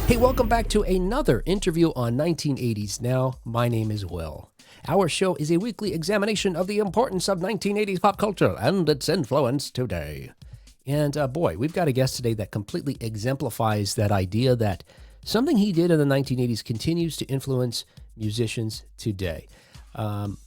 Hey, welcome back to another interview on 1980s Now. My name is Will. Our show is a weekly examination of the importance of 1980s pop culture and its influence today. And boy, we've got a guest today that completely exemplifies that idea that something he did in the 1980s continues to influence musicians today.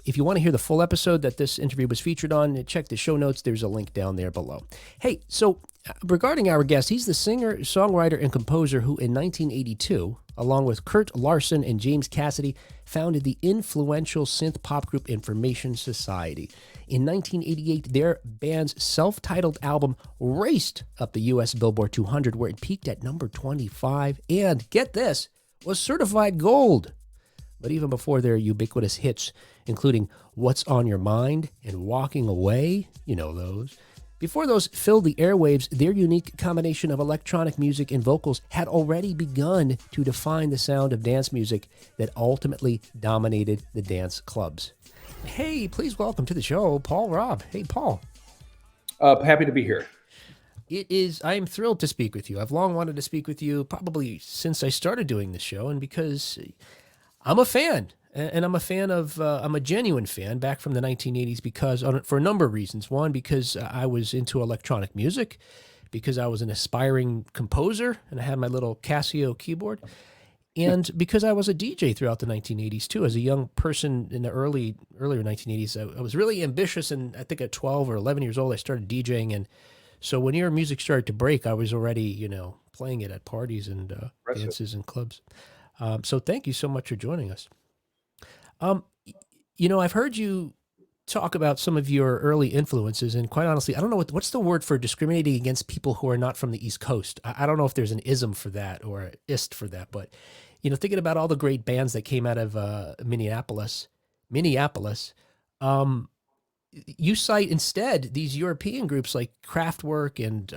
If you want to hear the full episode that this interview was featured on, check the show notes. There's a link down there below. Hey, so regarding our guest, he's the singer, songwriter, and composer who in 1982, along with Kurt Larson and James Cassidy, founded the influential synth-pop group Information Society. In 1988, their band's self-titled album raced up the US Billboard 200, where it peaked at number 25, and, get this, was certified gold. But even before their ubiquitous hits, including What's on Your Mind and Walking Away, you know those, before those filled the airwaves, their unique combination of electronic music and vocals had already begun to define the sound of dance music that ultimately dominated the dance clubs. Hey, please welcome to the show, Paul Robb. Hey, Paul. Happy to be here. I am thrilled to speak with you. I've long wanted to speak with you probably since I started doing the show, and because I'm a fan, and I'm a fan of, I'm a genuine fan back from the 1980s because, for a number of reasons. One, because I was into electronic music, because I was an aspiring composer, and I had my little Casio keyboard, and because I was a DJ throughout the 1980s too. As a young person in the earlier 1980s, I was really ambitious, and I think at 12 or 11 years old, I started DJing, and so when your music started to break, I was already, playing it at parties and dances and clubs. So thank you so much for joining us. I've heard you talk about some of your early influences, and quite honestly, I don't know what's the word for discriminating against people who are not from the East Coast. I don't know if there's an ism for that or an ist for that, but thinking about all the great bands that came out of Minneapolis, um, you cite instead these European groups like Kraftwerk and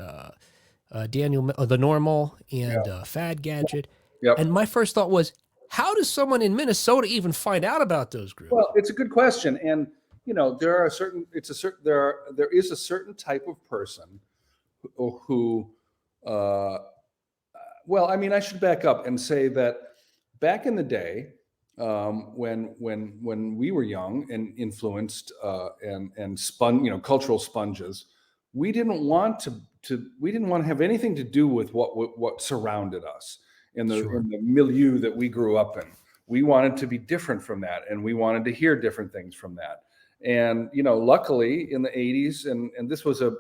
the Normal and Fad Gadget. Yep. And my first thought was, how does someone in Minnesota even find out about those groups? Well, it's a good question, and there is a certain type of person who well, I mean, I should back up and say that back in the day, when we were young and influenced and spun, cultural sponges, we didn't want to have anything to do with what surrounded us in the Sure. in the milieu that we grew up in. We wanted to be different from that, and we wanted to hear different things from that. And luckily in the 80s, and this was a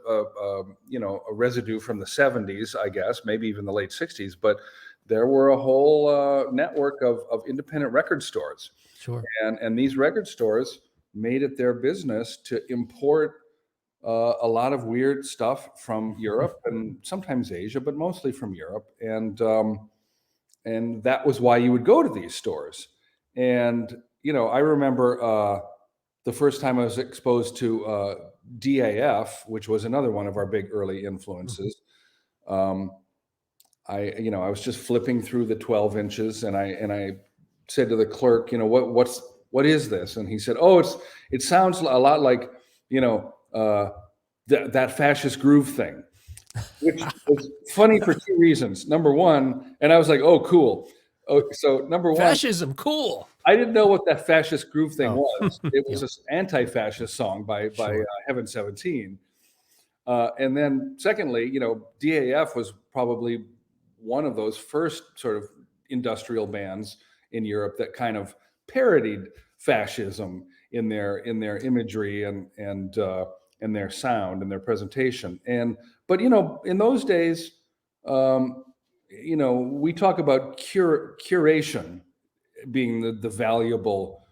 residue from the 70s, I guess, maybe even the late 60s, but there were a whole network of independent record stores. Sure. And these record stores made it their business to import a lot of weird stuff from Europe and sometimes Asia, but mostly from Europe. And that was why you would go to these stores. And I remember the first time I was exposed to DAF, which was another one of our big early influences. I was just flipping through the 12 inches, and I said to the clerk, what is this? And he said, oh, it sounds a lot like that fascist groove thing, which was funny for two reasons. Number one, and I was like, oh, cool. Oh, so number one, fascism, cool. I didn't know what that fascist groove thing Oh. was. It was an anti-fascist song by Heaven 17. And then secondly, DAF was probably one of those first sort of industrial bands in Europe that kind of parodied fascism in their imagery and their sound and their presentation. But in those days, we talk about curation being the valuable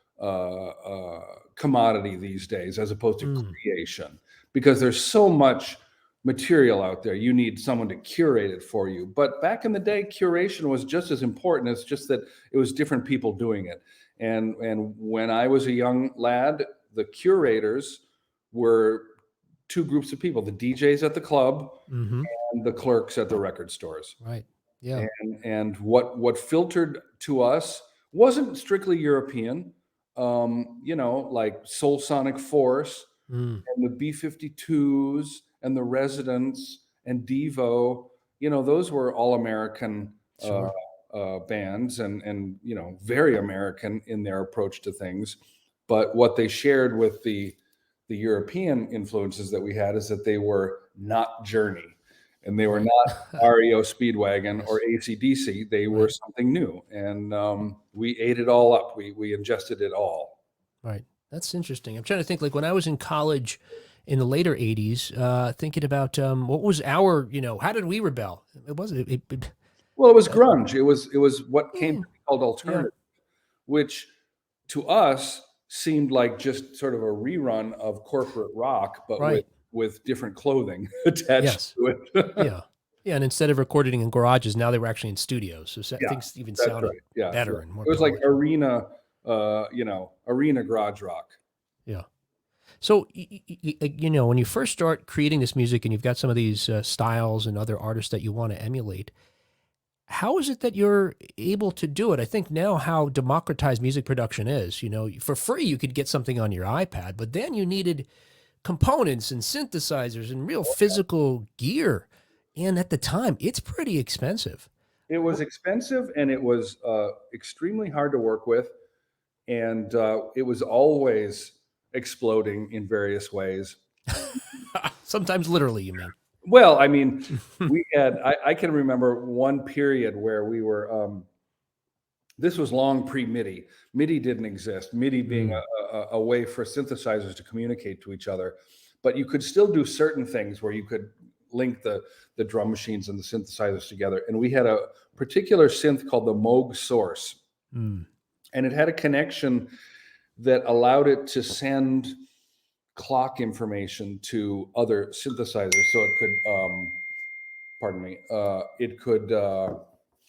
commodity these days, as opposed to creation, because there's so much material out there. You need someone to curate it for you. But back in the day, curation was just as important. It's just that it was different people doing it. And when I was a young lad, the curators were two groups of people: the DJs at the club and the clerks at the record stores. Right. Yeah. And what filtered to us wasn't strictly European, like Soul Sonic Force and the B-52s and the Residents and Devo. Those were all American Sure. bands and very American in their approach to things. But what they shared with the European influences that we had is that they were not Journey, and they were not REO Speedwagon or AC/DC. They were something new, and we ate it all up. We ingested it all. Right. That's interesting. I'm trying to think, like when I was in college in the later 80s, thinking about what was our, how did we rebel? It wasn't. Well, it was grunge. It was what came to be called alternative, which to us seemed like just sort of a rerun of corporate rock, but with different clothing attached to it. Yeah. And instead of recording in garages, now they were actually in studios. So things even sounded better and more. It was like arena, arena garage rock. Yeah. So, when you first start creating this music and you've got some of these styles and other artists that you want to emulate, how is it that you're able to do it? I think now how democratized music production is, for free, you could get something on your iPad, but then you needed components and synthesizers and real physical gear. And at the time, it's pretty expensive. It was expensive, and it was extremely hard to work with. And it was always exploding in various ways. Sometimes literally, you mean? Well, I mean, we had, I can remember one period where we were, this was long pre-MIDI. MIDI didn't exist, MIDI being a way for synthesizers to communicate to each other. But you could still do certain things where you could link the drum machines and the synthesizers together. And we had a particular synth called the Moog Source. And it had a connection that allowed it to send clock information to other synthesizers, so it could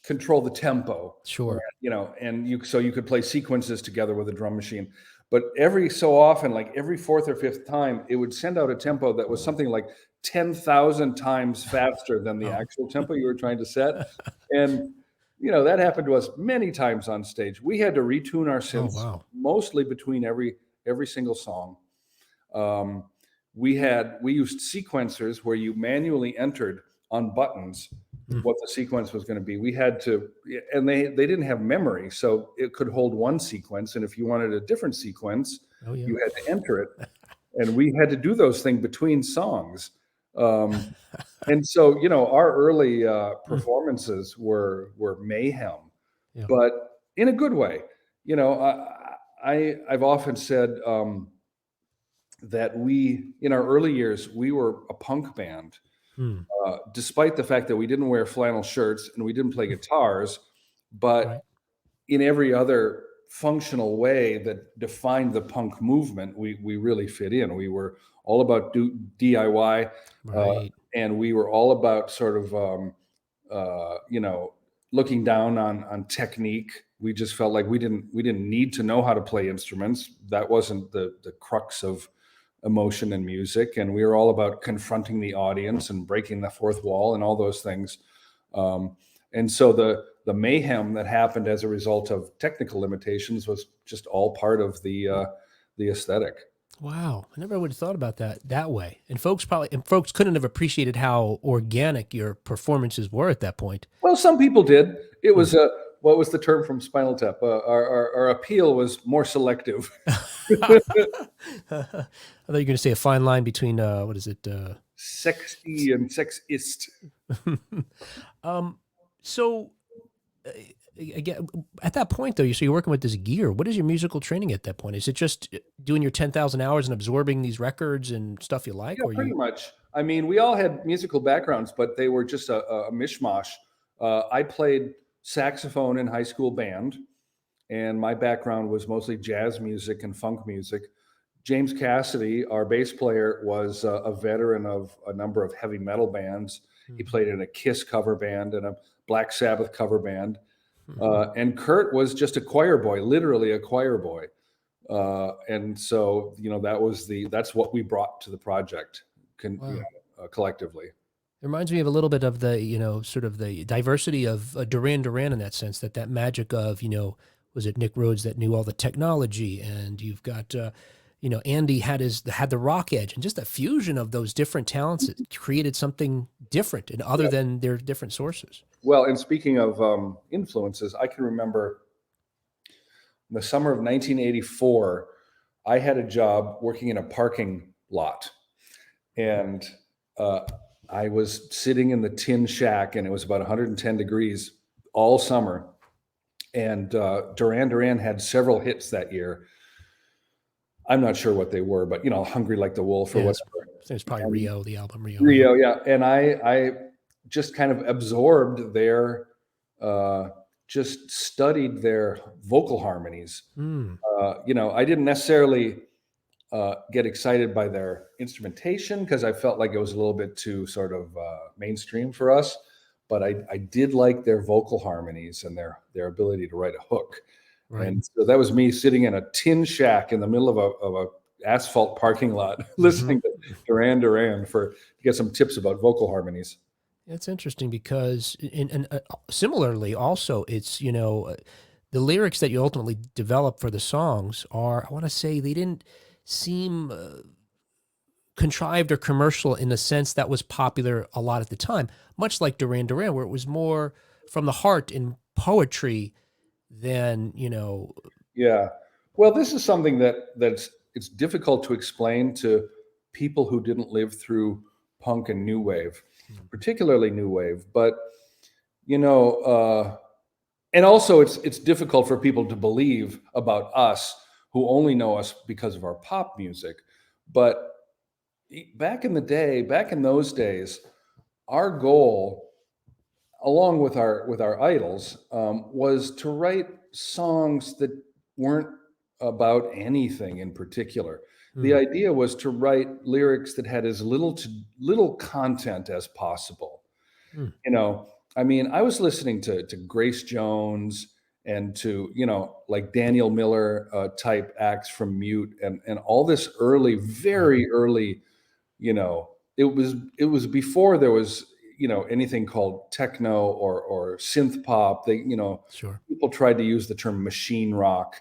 control the tempo. Sure. And you could play sequences together with a drum machine. But every so often, like every fourth or fifth time, it would send out a tempo that was something like 10,000 times faster than the actual tempo you were trying to set. And that happened to us many times on stage. We had to retune our synths mostly between every single song. We used sequencers where you manually entered on buttons what the sequence was going to be. We had to, and they didn't have memory, so it could hold one sequence. And if you wanted a different sequence, you had to enter it. And we had to do those things between songs. And so, our early performances were mayhem, but in a good way. I've often said that in our early years, we were a punk band, despite the fact that we didn't wear flannel shirts and we didn't play guitars, but in every other functional way that defined the punk movement, we really fit in. We were all about DIY, and we were all about sort of, looking down on technique. We just felt like we didn't need to know how to play instruments. That wasn't the crux of emotion in music. And we were all about confronting the audience and breaking the fourth wall and all those things. And so the mayhem that happened as a result of technical limitations was just all part of the aesthetic. Wow, I never would have thought about that way. And folks couldn't have appreciated how organic your performances were at that point. Well, some people did. It was what was the term from Spinal Tap? Our appeal was more selective. I thought you were going to say a fine line between what is it? Sexy and sexist. So again, at that point though, so you're working with this gear. What is your musical training at that point? Is it just doing your 10,000 hours and absorbing these records and stuff you like? Yeah, pretty much. I mean, we all had musical backgrounds, but they were just a mishmash. I played saxophone in high school band, and my background was mostly jazz music and funk music. James Cassidy, our bass player, was a veteran of a number of heavy metal bands. He played in a Kiss cover band and a Black Sabbath cover band. And Kurt was just a choir boy, literally a choir boy. And so, that's what we brought to the project collectively. It reminds me of a little bit of the, sort of the diversity of Duran Duran in that sense, that magic of, was it Nick Rhodes that knew all the technology, and you've got, Andy had the rock edge, and just a fusion of those different talents that created something different and other than their different sources. Well, and speaking of influences, I can remember in the summer of 1984, I had a job working in a parking lot, and I was sitting in the tin shack, and it was about 110 degrees all summer. And Duran Duran had several hits that year. I'm not sure what they were, but "Hungry Like the Wolf" or whatever. It's probably Rio, the album Rio. Rio, yeah. And I just kind of absorbed just studied their vocal harmonies. I didn't necessarily get excited by their instrumentation because I felt like it was a little bit too sort of mainstream for us. But I did like their vocal harmonies and their ability to write a hook. Right. And so that was me sitting in a tin shack in the middle of a asphalt parking lot listening to Duran Duran to get some tips about vocal harmonies. It's interesting because, similarly, also, it's, the lyrics that you ultimately develop for the songs are, I want to say, they didn't seem contrived or commercial in the sense that was popular a lot at the time, much like Duran Duran, where it was more from the heart in poetry than, Yeah. Well, this is something it's difficult to explain to people who didn't live through punk and new wave, particularly new wave. But and also it's difficult for people to believe about us who only know us because of our pop music. But back in those days, our goal, along with our idols, was to write songs that weren't about anything in particular. The idea was to write lyrics that had as little content as possible. I mean, I was listening to Grace Jones and to like Daniel Miller type acts from Mute and all this very early. It was before there was anything called techno or synth pop. Sure. People tried to use the term machine rock,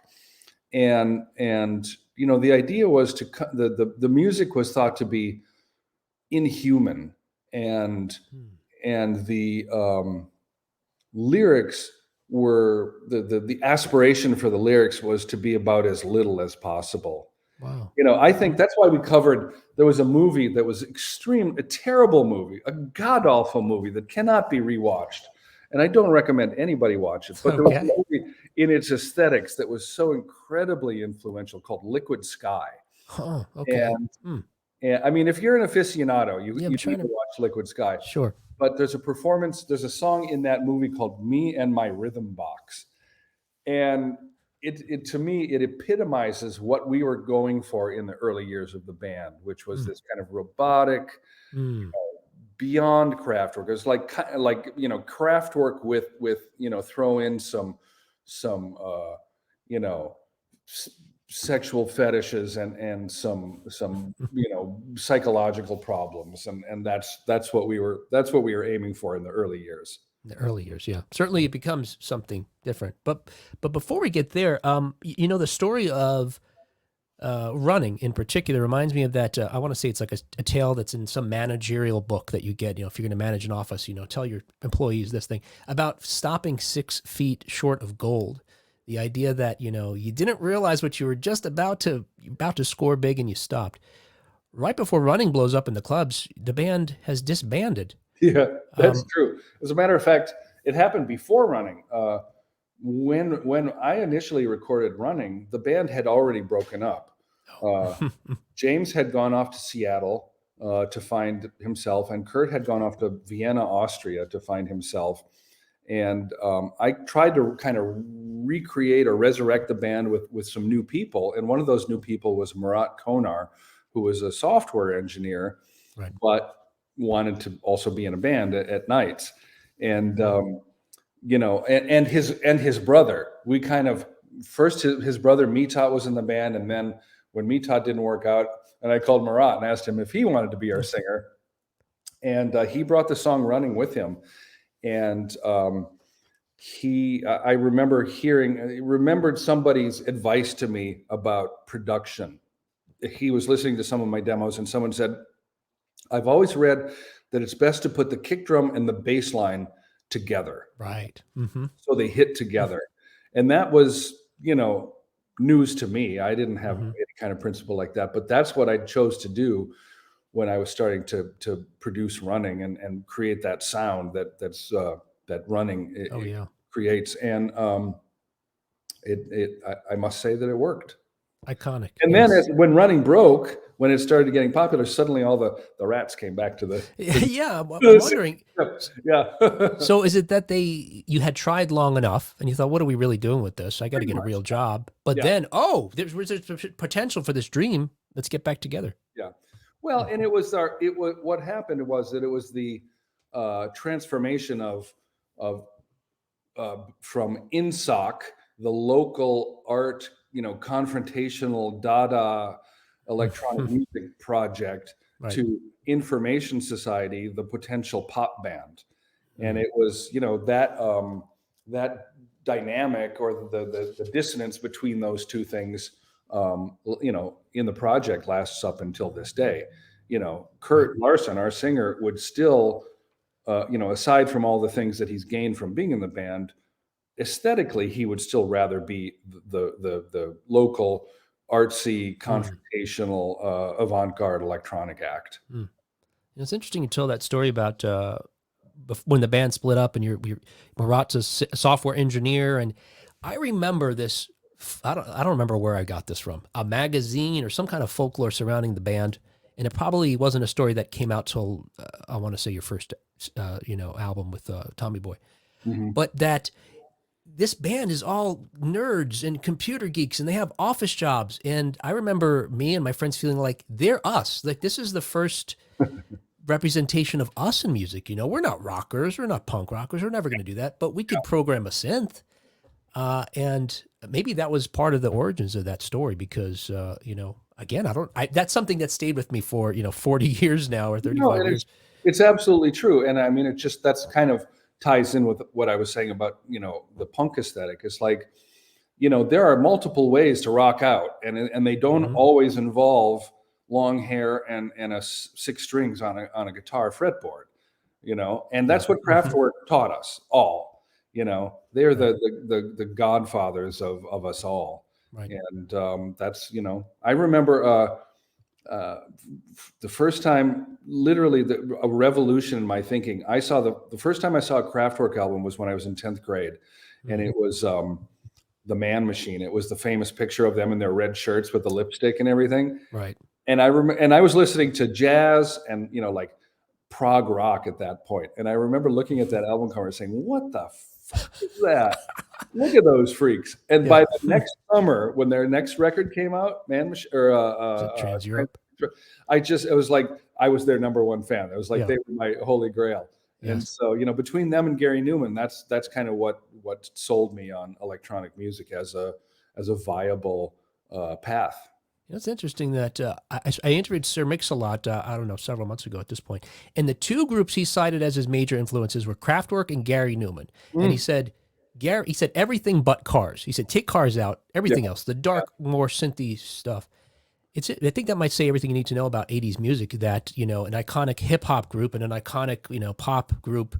and the idea was the music was thought to be inhuman, and the lyrics were the aspiration for the lyrics was to be about as little as possible. Wow. I think that's why there was a movie that was a terrible movie, a god-awful movie that cannot be rewatched. And I don't recommend anybody watch it, but there was a movie in its aesthetics that was so incredibly influential called Liquid Sky. Oh, okay. And I mean, if you're an aficionado, you need to watch Liquid Sky. Sure. But there's a song in that movie called "Me and My Rhythm Box." And it to me, it epitomizes what we were going for in the early years of the band, which was this kind of robotic, beyond Kraftwerk. It was like Kraftwerk with throw in some sexual fetishes and some psychological problems, and that's what we were aiming for in the early years. The early years, yeah. Certainly it becomes something different. But before we get there, the story of running in particular reminds me of that. I want to say it's like a tale that's in some managerial book that you get, if you're going to manage an office, tell your employees this thing about stopping 6 feet short of gold. The idea that, you didn't realize what you were just about to score big and you stopped. Right before running blows up in the clubs, the band has disbanded. Yeah, that's true. As a matter of fact, it happened before running. When I initially recorded Running, the band had already broken up. James had gone off to Seattle to find himself, and Kurt had gone off to Vienna, Austria to find himself. And I tried to kind of recreate or resurrect the band with some new people. And one of those new people was Murat Konar, who was a software engineer, right, but wanted to also be in a band at nights. And and his brother, we kind of first his brother Mitat was in the band, and then when Mitat didn't work out, and I called Murat and asked him if he wanted to be our singer, and he brought the song Running with him. And I remembered somebody's advice to me about production, he was listening to some of my demos, and someone said, I've always read that it's best to put the kick drum and the bass line together. Right. So they hit together. And that was, news to me. I didn't have any kind of principle like that, but that's what I chose to do when I was starting to produce Running and create that sound that Running creates. And I must say that it worked. Iconic. And then when Running broke, when it started getting popular, suddenly all the rats came back to the yeah. I'm wondering. Yeah. So is it that you had tried long enough and you thought, what are we really doing with this? I got to get a real job. But then, there's potential for this dream. Let's get back together. Yeah. Well, and it was what happened was that it was the transformation of from InSoc, the local art, confrontational Dada electronic music project, to Information Society, the potential pop band. And it was, that dynamic or the dissonance between those two things, in the project lasts up until this day. Kurt Larson, our singer, would still, aside from all the things that he's gained from being in the band, aesthetically, he would still rather be the local artsy, confrontational, avant-garde electronic act. It's interesting you tell that story about when the band split up and Murat's a software engineer. And I remember this, I don't remember where I got this from, a magazine or some kind of folklore surrounding the band. And it probably wasn't a story that came out till, I want to say your first, album with Tommy Boy. But that this band is all nerds and computer geeks and they have office jobs. And I remember me and my friends feeling like they're us. Like this is the first representation of us in music. We're not rockers. We're not punk rockers. We're never going to do that, but we could program a synth. And maybe that was part of the origins of that story because, again, that's something that stayed with me for, 40 years now or 35 years. It's absolutely true. And I mean, that's kind of ties in with what I was saying about, the punk aesthetic. It's like, there are multiple ways to rock out and they don't always involve long hair and 6 strings on a guitar fretboard, and that's what Kraftwerk taught us all. They're the godfathers of us all. Right. And that's, I remember the first time, literally a revolution in my thinking. I saw the first time I saw a Kraftwerk album was when I was in 10th grade, and it was The Man Machine. It was the famous picture of them in their red shirts with the lipstick and everything. Right. And I was listening to jazz and like prog rock at that point. And I remember looking at that album cover and saying, "What the fuck is that? Look at those freaks!" And by the next summer, when their next record came out, Trans Europe, it was like I was their number one fan. It was like they were my holy grail. Yes. And so, between them and Gary Newman, that's kind of what sold me on electronic music as a viable path. It's interesting that I interviewed Sir Mix-a-Lot, I don't know, several months ago at this point. And the two groups he cited as his major influences were Kraftwerk and Gary Newman. And he said everything but Cars. He said, take Cars out, everything else, the dark, more synthy stuff. I think that might say everything you need to know about 80s music, that, an iconic hip hop group and an iconic, pop group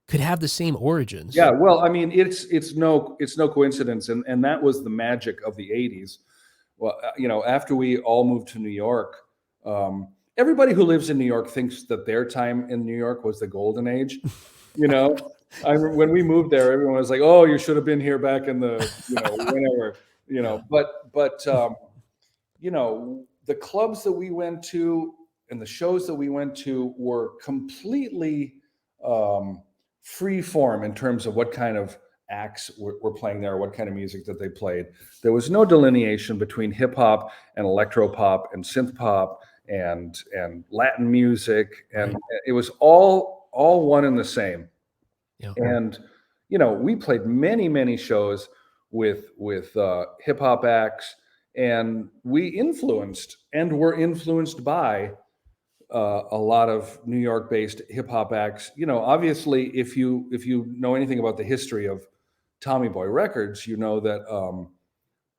could have the same origins. Yeah. Well, I mean, it's no coincidence. And that was the magic of the 80s. Well, after we all moved to New York, everybody who lives in New York thinks that their time in New York was the golden age. When we moved there, everyone was like, "Oh, you should have been here back in the, whenever." But the clubs that we went to and the shows that we went to were completely free form in terms of what kind of acts were playing there, what kind of music that they played. There was no delineation between hip hop and electro pop and synth pop and Latin music, and it was all one and the same. Yeah. And we played many shows with hip hop acts, and we influenced and were influenced by a lot of New York-based hip hop acts. Obviously, if you know anything about the history of Tommy Boy Records, you know that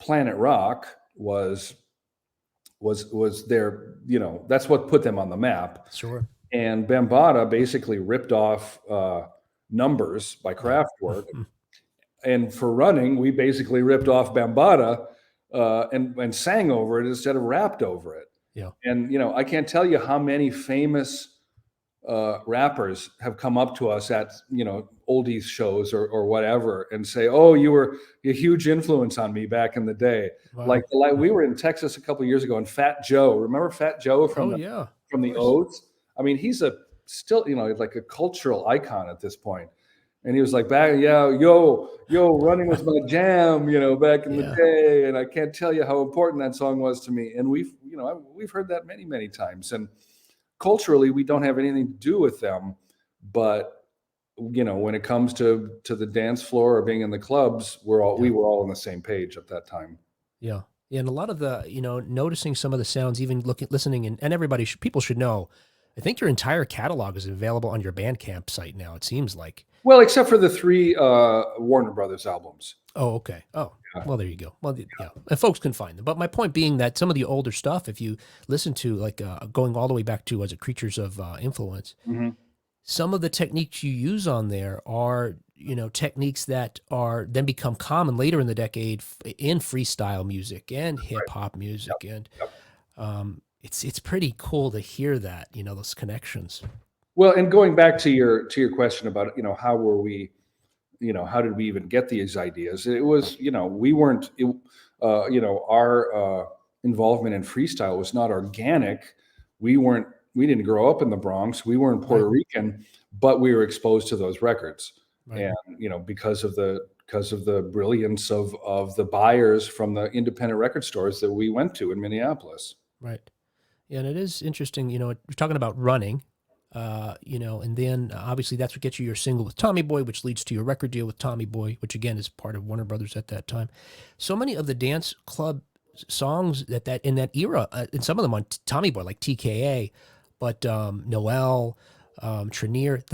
Planet Rock was was their, that's what put them on the map. Sure. And Bambaataa basically ripped off Numbers by Kraftwerk. And for running, we basically ripped off Bambaataa and sang over it instead of rapped over it. Yeah. And, I can't tell you how many famous rappers have come up to us at, oldies shows or whatever and say, "Oh, you were a huge influence on me back in the day." Wow. Like we were in Texas a couple of years ago, and Fat Joe, remember Fat Joe from the O's? I mean, he's still, like a cultural icon at this point. And he was like, yo, running was my jam, back in the day. And I can't tell you how important that song was to me. And we've heard that many, many times. And culturally, we don't have anything to do with them. But, when it comes to the dance floor or being in the clubs, we were all on the same page at that time. Yeah. Yeah. And a lot of the, noticing some of the sounds, even listening, and people should know, I think your entire catalog is available on your Bandcamp site now, it seems like. Well, except for the 3 Warner Brothers albums. Oh, okay. Oh, yeah. Well, there you go. Well, yeah, and folks can find them. But my point being that some of the older stuff, if you listen to, like, going all the way back to, was it Creatures of Influence, some of the techniques you use on there are, techniques that are then become common later in the decade in freestyle music and hip hop music. Yep. And it's pretty cool to hear that, those connections. Well, and going back to your question about, how were we, how did we even get these ideas? It was, we weren't, our involvement in freestyle was not organic. We didn't grow up in the Bronx. We weren't Puerto Rican, but we were exposed to those records. Right. And, because of the brilliance of the buyers from the independent record stores that we went to in Minneapolis. Right. Yeah, and it is interesting, we're talking about running. And then obviously that's what gets you your single with Tommy Boy, which leads to your record deal with Tommy Boy, which again is part of Warner Brothers at that time. So many of the dance club songs that in that era, and some of them on Tommy Boy, like TKA, but Noel, Trenier,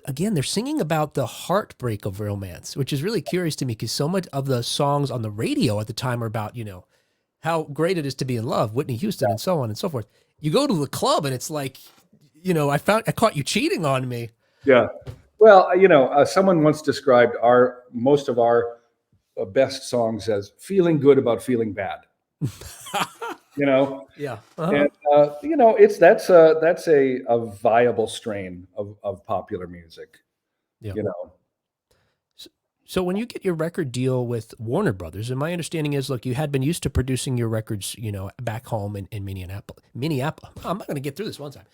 again, they're singing about the heartbreak of romance, which is really curious to me because so much of the songs on the radio at the time are about, how great it is to be in love, Whitney Houston, and so on and so forth. You go to the club and it's like, I caught you cheating on me. Yeah. Well, someone once described most of our best songs as feeling good about feeling bad. Yeah. Uh-huh. And that's a viable strain of popular music. Yeah. So when you get your record deal with Warner Brothers, and my understanding is, look, you had been used to producing your records, back home in Minneapolis. I'm not going to get through this one time.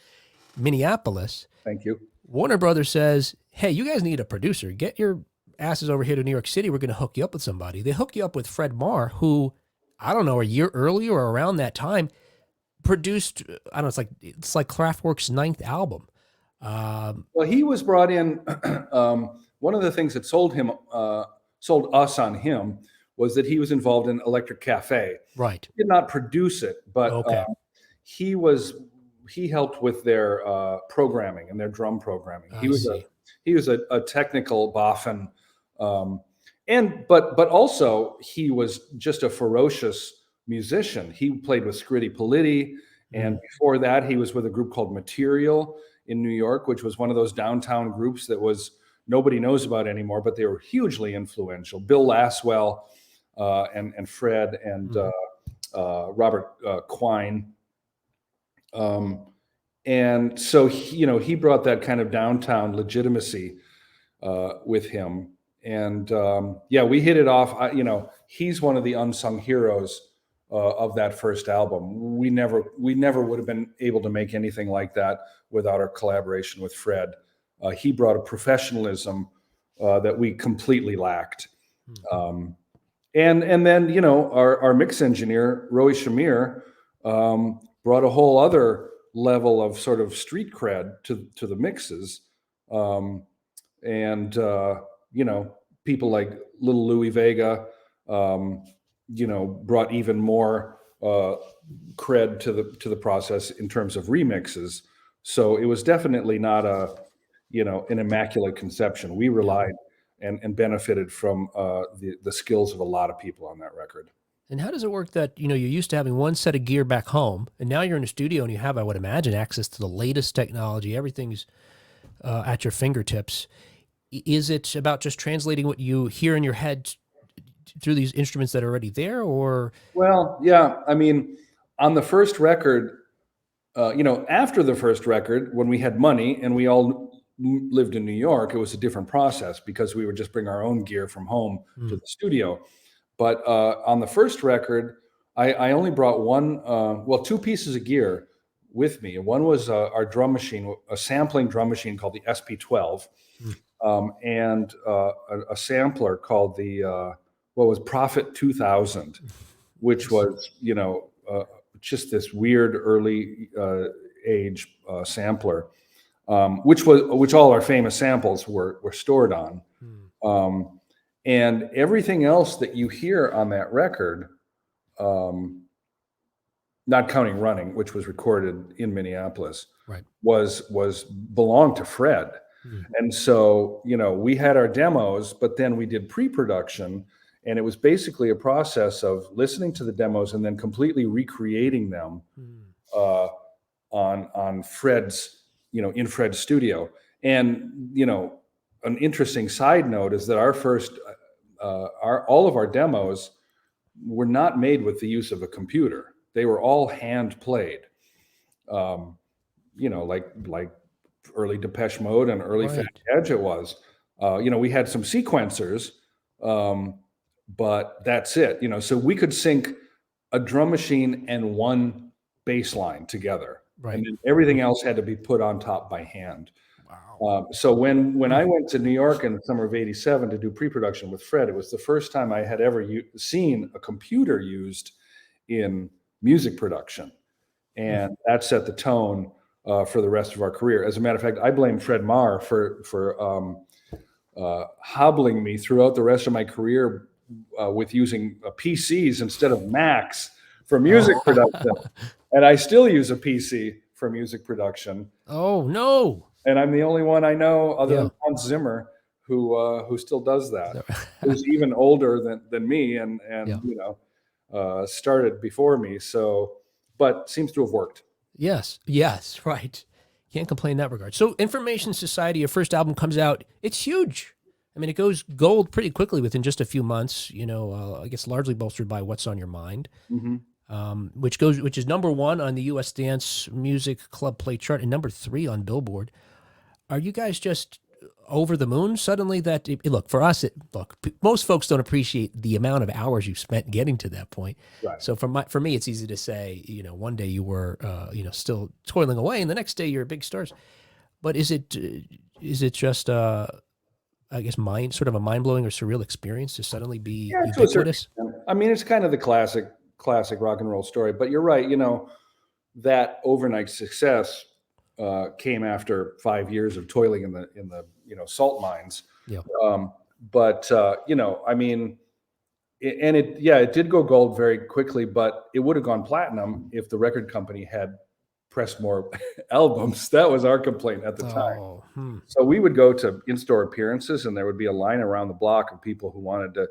Minneapolis. Thank you. Warner Brothers says, "Hey, you guys need a producer. Get your asses over here to New York City. We're going to hook you up with somebody." They hook you up with Fred Marr, who, I don't know, a year earlier or around that time, produced, I don't know, it's like Kraftwerk's 9th album. Well, he was brought in. One of the things that sold us on him was that he was involved in Electric Cafe. Right. He did not produce it, but he helped with their programming and their drum programming. He was a technical boffin, but also he was just a ferocious musician. He played with Scritti Politti, and before that, he was with a group called Material in New York, which was one of those downtown groups that nobody knows about anymore, but they were hugely influential. Bill Laswell and Fred and Robert Quine. And so, he brought that kind of downtown legitimacy with him. And we hit it off. He's one of the unsung heroes of that first album. We never would have been able to make anything like that without our collaboration with Fred. He brought a professionalism that we completely lacked. And then, our mix engineer, Roy Shamir, brought a whole other level of sort of street cred to the mixes. People like Little Louie Vega, brought even more cred to the process in terms of remixes. So it was definitely not an immaculate conception. We relied and benefited from the skills of a lot of people on that record. And how does it work that, you're used to having one set of gear back home, and now you're in a studio and you have, I would imagine, access to the latest technology. Everything's at your fingertips. Is it about just translating what you hear in your head through these instruments that are already there, or? Well, yeah. I mean, on the first record, after the first record, when we had money and we all lived in New York, it was a different process because we would just bring our own gear from home to the studio. But on the first record, I only brought two pieces of gear with me. One was our drum machine, a sampling drum machine called the SP12, and a sampler called the Prophet 2000, which was just this weird early age sampler, which all our famous samples were stored on. And everything else that you hear on that record, not counting Running, which was recorded in Minneapolis, Right. was belonged to Fred. And so, we had our demos, but then we did pre-production, and it was basically a process of listening to the demos and then completely recreating them on Fred's, in Fred's studio. And, an interesting side note is that our first, all of our demos were not made with the use of a computer. They were all hand played, like early Depeche Mode and early Right. Fat Gadget was. We had some sequencers, but that's it. So we could sync a drum machine and one bass line together, Right. and then everything else had to be put on top by hand. Wow. So when I went to New York in the summer of '87 to do pre-production with Fred, it was the first time I had ever seen a computer used in music production, and that set the tone for the rest of our career. As a matter of fact, I blame Fred Marr for hobbling me throughout the rest of my career with using PCs instead of Macs for music production. And I still use a PC for music production. Oh, no. And I'm the only one I know other than Hans Zimmer who still does that. Who's even older than me and started before me. So, but seems to have worked. Yes, right. Can't complain in that regard. So Information Society, your first album comes out. It's huge. I mean, it goes gold pretty quickly within just a few months, I guess largely bolstered by What's on Your Mind, which is number 1 on the US Dance Music Club Play chart and number 3 on Billboard. Are you guys just over the moon suddenly that most folks don't appreciate the amount of hours you've spent getting to that point. Right. So for me, it's easy to say, one day you were, still toiling away and the next day you're big stars. But is it just, I guess, sort of a mind-blowing or surreal experience to suddenly be ubiquitous? I mean, it's kind of the classic rock and roll story, but you're right. That overnight success came after 5 years of toiling in the salt mines. Yeah. I mean, it did go gold very quickly, but it would have gone platinum if the record company had pressed more albums. That was our complaint at the time. So we would go to in-store appearances and there would be a line around the block of people who wanted to,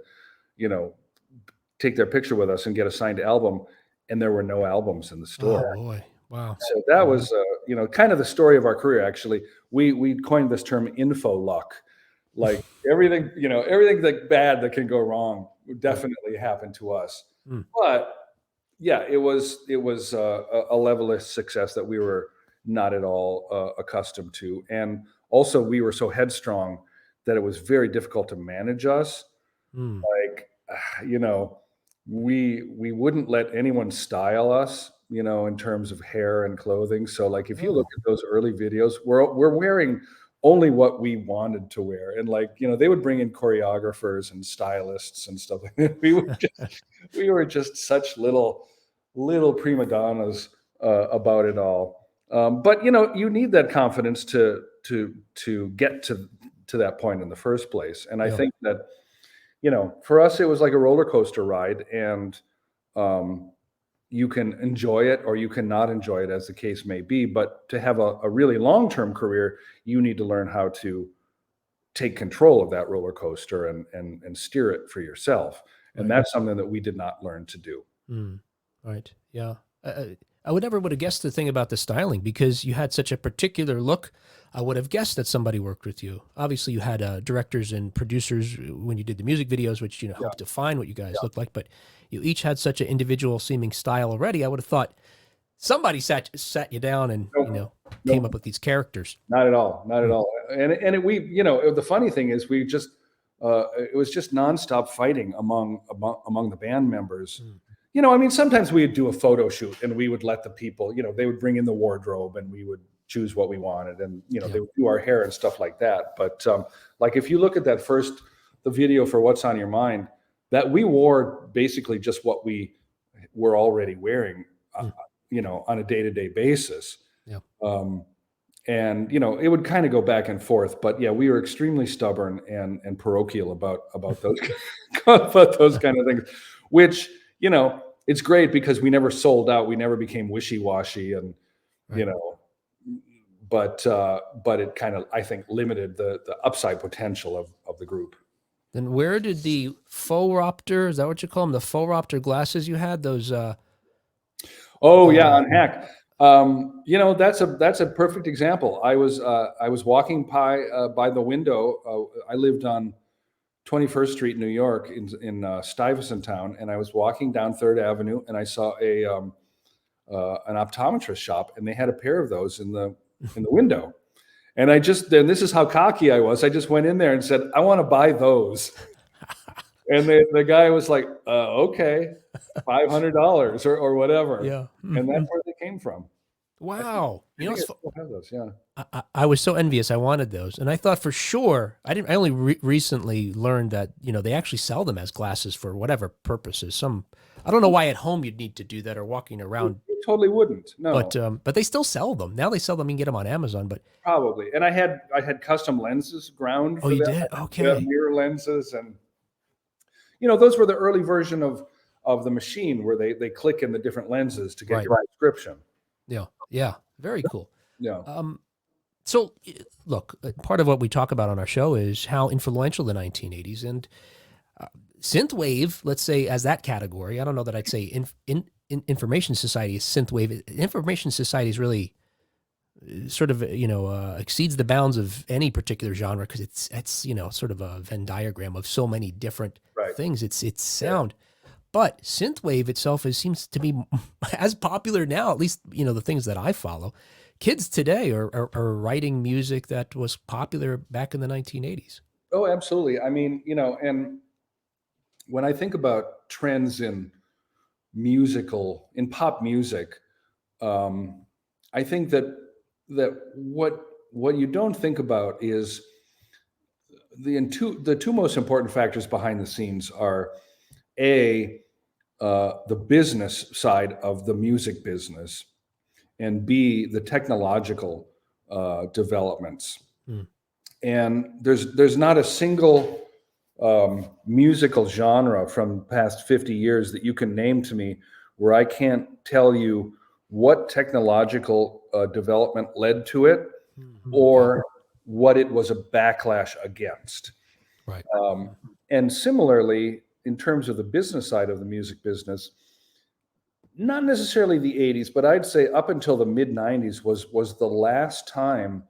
take their picture with us and get a signed album. And there were no albums in the store. Oh boy. Wow. So that was, kind of the story of our career. Actually, we coined this term info luck. Like everything that bad that can go wrong definitely happened to us. But yeah, it was a level of success that we were not at all accustomed to. And also we were so headstrong that it was very difficult to manage us. Like, we wouldn't let anyone style us, in terms of hair and clothing. So like, if you look at those early videos, we're wearing only what we wanted to wear. And like, they would bring in choreographers and stylists and stuff like that. We were just such little prima donnas about it all. But you need that confidence to get to that point in the first place. And I think that, for us, it was like a roller coaster ride, and you can enjoy it or you cannot enjoy it, as the case may be. But to have a really long-term career, you need to learn how to take control of that roller coaster and steer it for yourself. And that's something that we did not learn to do. Right. Yeah. I would never would have guessed the thing about the styling because you had such a particular look. I would have guessed that somebody worked with you. Obviously, you had directors and producers when you did the music videos, which helped define what you guys looked like. But you each had such an individual seeming style already. I would have thought somebody sat you down and came up with these characters. Not at all. Not at all. And the funny thing is we just it was just nonstop fighting among the band members. Sometimes we would do a photo shoot and we would let the people, they would bring in the wardrobe and we would choose what we wanted, and they would do our hair and stuff like that. But like if you look at the video for What's on Your Mind, that we wore basically just what we were already wearing, on a day-to-day basis. Yeah. And it would kind of go back and forth, but yeah, we were extremely stubborn and parochial about those about those kind of things, which it's great because we never sold out, we never became wishy-washy, and but it kind of, I think, limited the upside potential of the group. Then where did the Faux-Raptor, is that what you call them, the Faux-Raptor glasses you had, those? On Hack. That's a perfect example. I was walking by the window. I lived on 21st Street, New York, in Stuyvesant Town, and I was walking down 3rd Avenue, and I saw an optometrist shop, and they had a pair of those in the window. And this is how cocky I was. I just went in there and said, I want to buy those. And the guy was like, okay, $500 or whatever. Yeah. And that's where they came from. Wow. I still have those, yeah. I was so envious. I wanted those. And I thought for sure, I only recently learned that, they actually sell them as glasses for whatever purposes. I don't know why at home you'd need to do that or walking around. You totally wouldn't. No. But they still sell them. Now they sell them. You can get them on Amazon, but probably. And I had custom lenses ground for them. You did? Okay. Mirror lenses, and those were the early version of the machine where they click in the different lenses to get your prescription. Yeah. Yeah. Very cool. Yeah. So look, part of what we talk about on our show is how influential the 1980s and synthwave, let's say, as that category. I don't know that I'd say information society is synthwave. Information society is really sort of, exceeds the bounds of any particular genre because it's sort of a Venn diagram of so many different things. It's sound. But synthwave itself seems to be as popular now, at least, the things that I follow. Kids today are writing music that was popular back in the 1980s. Oh, absolutely. I mean, and when I think about trends in pop music, I think that what you don't think about is the two most important factors behind the scenes are the business side of the music business, and B, the technological developments. And there's not a single musical genre from the past 50 years that you can name to me where I can't tell you what technological development led to it or what it was a backlash against. Right. And similarly, in terms of the business side of the music business, not necessarily the 80s, but I'd say up until the mid 90s was the last time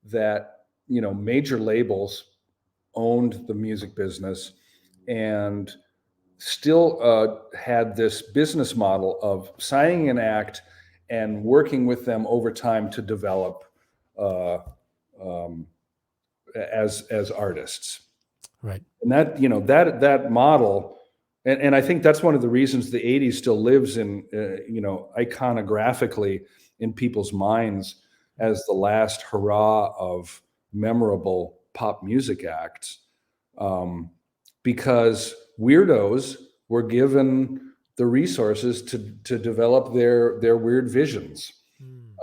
that, major labels owned the music business and still had this business model of signing an act and working with them over time to develop as artists. Right. And that model, and I think that's one of the reasons the 80s still lives in, iconographically in people's minds as the last hurrah of memorable pop music acts, because weirdos were given the resources to develop their weird visions.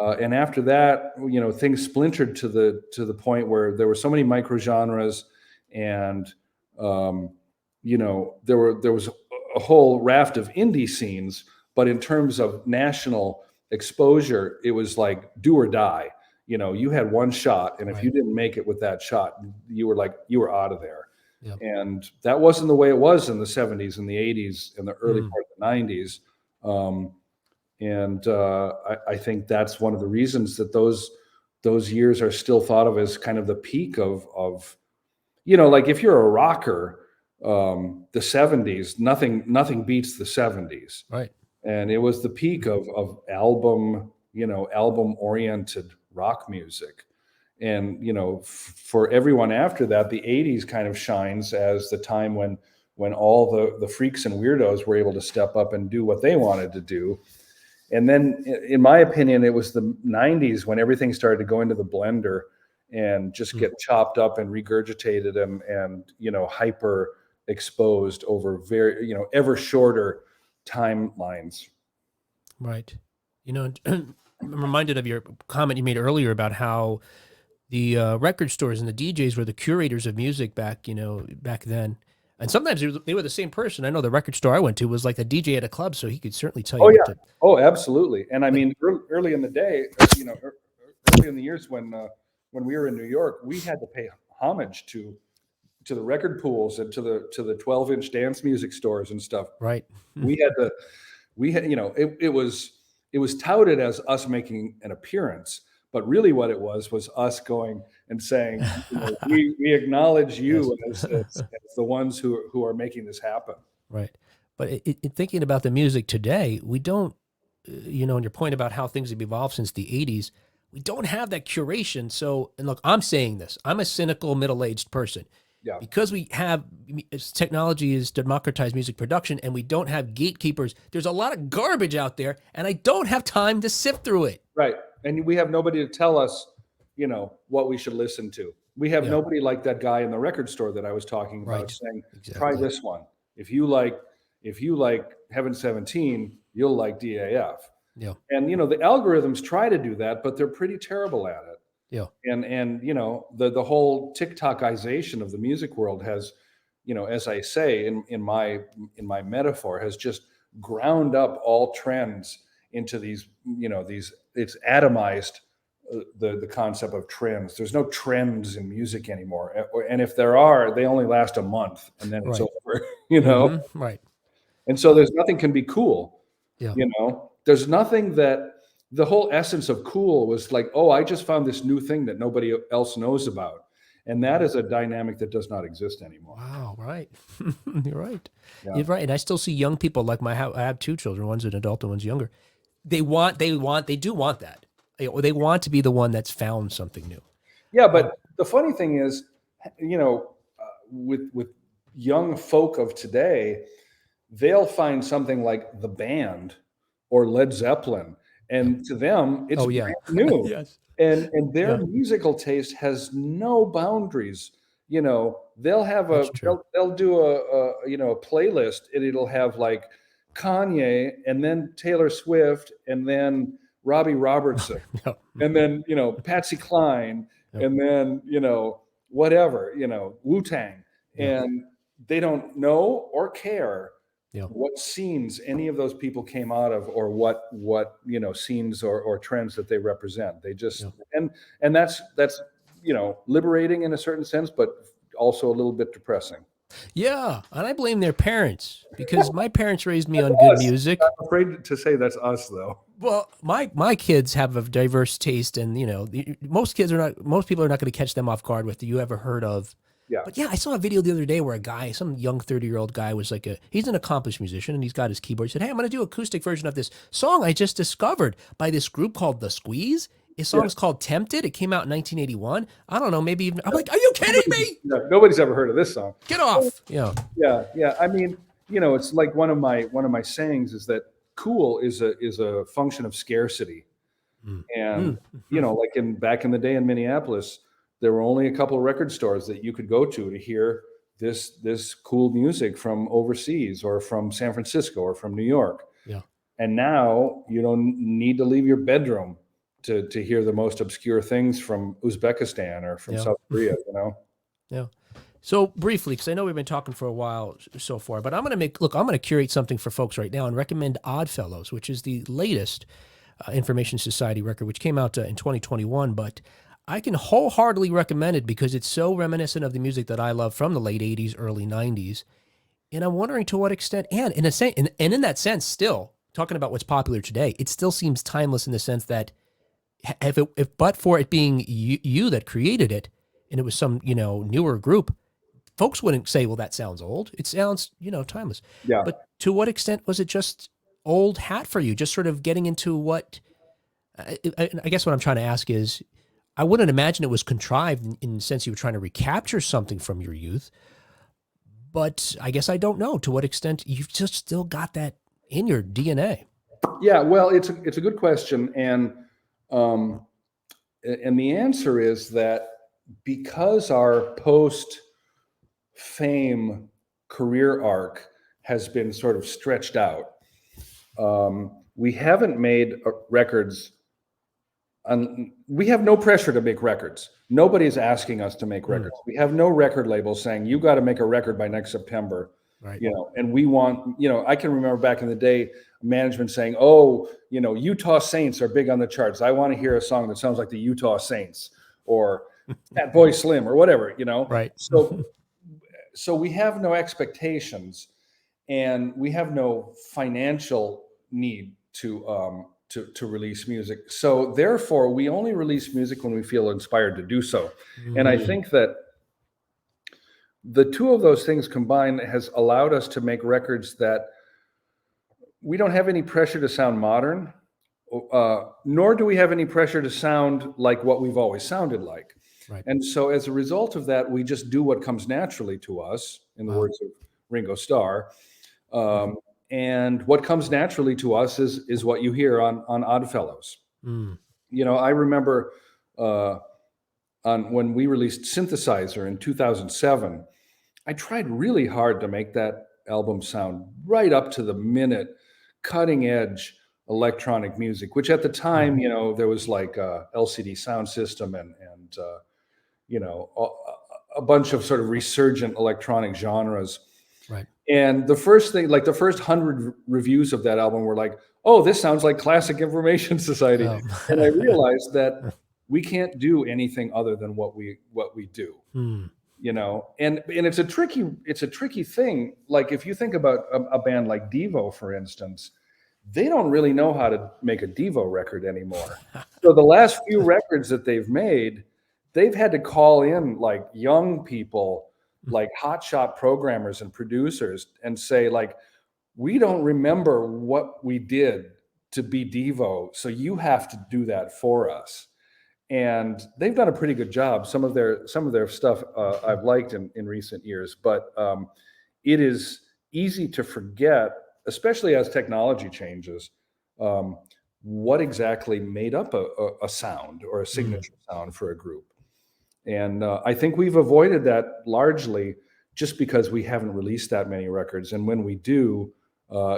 And after that, things splintered to the point where there were so many micro genres, and there was a whole raft of indie scenes. But in terms of national exposure, it was like do or die. You had one shot, and if you didn't make it with that shot, you were out of there. Yeah. And that wasn't the way it was in the 70s and the 80s and the early part of the 90s. I think that's one of the reasons that those years are still thought of as kind of the peak of like if you're a rocker, the 70s, nothing beats the 70s. Right. And it was the peak of album oriented rock music. And for everyone after that, the 80s kind of shines as the time when all the freaks and weirdos were able to step up and do what they wanted to do. And then, in my opinion, it was the 90s when everything started to go into the blender and just get chopped up and regurgitated and hyper exposed over very, ever shorter timelines. Right. I'm reminded of your comment you made earlier about how the record stores and the DJs were the curators of music back then. And sometimes they were the same person. I know the record store I went to was like a DJ at a club, so he could certainly tell you. Oh, yeah. Oh, absolutely. And I mean, early in the day, early in the years when we were in New York, we had to pay homage to the record pools and to the 12-inch dance music stores and stuff. Right. It was touted as us making an appearance, but really what it was us going and saying, we acknowledge you as the ones who are making this happen. Right. But thinking about the music today, we don't, and your point about how things have evolved since the 80s, we don't have that curation. So, and look, I'm saying this, I'm a cynical middle-aged person. Yeah. Because we have technology has democratized music production and we don't have gatekeepers, there's a lot of garbage out there and I don't have time to sift through it. Right. And we have nobody to tell us, what we should listen to. We have nobody like that guy in the record store that I was talking about saying, try this one. If you like Heaven 17, you'll like DAF. Yeah. And, the algorithms try to do that, but they're pretty terrible at it. Yeah. And the whole TikTokization of the music world has, as I say in my metaphor, has just ground up all trends into these, it's atomized the concept of trends. There's no trends in music anymore. And if there are, they only last a month and then it's over, Mm-hmm. Right. And so there's nothing can be cool. Yeah. There's nothing that the whole essence of cool was like, oh, I just found this new thing that nobody else knows about. And that is a dynamic that does not exist anymore. Wow. Right. You're right. Yeah. You're right. And I still see young people like I have two children. One's an adult and one's younger. They do want that. They want to be the one that's found something new. Yeah. But the funny thing is, with young folk of today, they'll find something like The Band or Led Zeppelin. And to them, it's brand new. Yes. And their musical taste has no boundaries. They'll have they'll do a playlist and it'll have like Kanye and then Taylor Swift and then Robbie Robertson and then, Patsy Cline and then, whatever, Wu-Tang. And they don't know or care what scenes any of those people came out of or what scenes or trends that they represent. They just and that's liberating in a certain sense, but also a little bit depressing. Yeah, and I blame their parents because my parents raised me on good music. I'm afraid to say that's us, though. Well, my kids have a diverse taste, and most people are not going to catch them off guard with you ever heard of. Yeah. But I saw a video the other day where a guy, some young 30-year-old guy, was like he's an accomplished musician and he's got his keyboard. He said, "Hey, I'm going to do an acoustic version of this song I just discovered by this group called The Squeeze. His song's called Tempted. It came out in 1981. I don't know, maybe even." I'm like, "Are you kidding me?" No, nobody's ever heard of this song. Get off. Yeah. Yeah. I mean, it's like one of my sayings is that cool is a function of scarcity. And like back in the day in Minneapolis, there were only a couple of record stores that you could go to hear this cool music from overseas or from San Francisco or from New York. Yeah. And now you don't need to leave your bedroom to hear the most obscure things from Uzbekistan or from South Korea, Yeah. So briefly, because I know we've been talking for a while so far, but I'm going to curate something for folks right now and recommend Oddfellows, which is the latest Information Society record, which came out in 2021. But I can wholeheartedly recommend it because it's so reminiscent of the music that I love from the late 80s, early 90s. And I'm wondering to what extent, and in that sense, still talking about what's popular today, it still seems timeless in the sense that if but for it being you that created it, and it was some newer group, folks wouldn't say, "Well, that sounds old." It sounds timeless. Yeah. But to what extent was it just old hat for you? Just sort of getting into what I guess what I'm trying to ask is, I wouldn't imagine it was contrived in the sense you were trying to recapture something from your youth. But I guess I don't know to what extent you've just still got that in your DNA. Yeah, well, it's a good question, um, and the answer is that because our post fame career arc has been sort of stretched out, we haven't made records. We have no pressure to make records. Nobody's asking us to make records. We have no record label saying you got to make a record by next September. Right. And we want, I can remember back in the day, management saying, oh, Utah Saints are big on the charts. I want to hear a song that sounds like the Utah Saints or Fat Boy Slim or whatever, Right. So we have no expectations and we have no financial need to release music. So therefore we only release music when we feel inspired to do so. And I think that the two of those things combined has allowed us to make records that we don't have any pressure to sound modern, nor do we have any pressure to sound like what we've always sounded like. Right. And so as a result of that, we just do what comes naturally to us, in the words of Ringo Starr. And what comes naturally to us is what you hear on Oddfellows. I remember when we released Synthesizer in 2007, I tried really hard to make that album sound right up to the minute, cutting edge electronic music, which at the time, there was like a LCD sound system and a bunch of sort of resurgent electronic genres. Right. And the first thing, like the first 100 reviews of that album were like, oh, this sounds like Classic Information Society. And I realized that we can't do anything other than what we do. And it's a tricky thing. Like if you think about a band like Devo, for instance, they don't really know how to make a Devo record anymore. So the last few records that they've made, they've had to call in like young people, like hotshot programmers and producers, and say like, we don't remember what we did to be Devo, so you have to do that for us. And they've done a pretty good job. Some of their stuff I've liked in recent years, but it is easy to forget, especially as technology changes, what exactly made up a sound or a signature sound for a group. And I think we've avoided that largely just because we haven't released that many records. And when we do,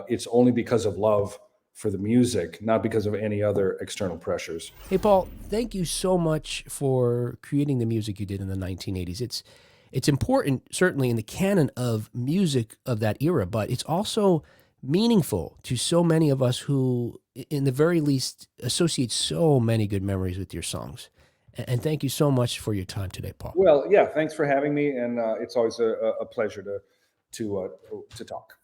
it's only because of love for the music, not because of any other external pressures. Hey, Paul, thank you so much for creating the music you did in the 1980s. It's important, certainly, in the canon of music of that era, but it's also meaningful to so many of us who, in the very least, associate so many good memories with your songs. And thank you so much for your time today, Paul. Well, yeah, thanks for having me, and it's always a pleasure to talk.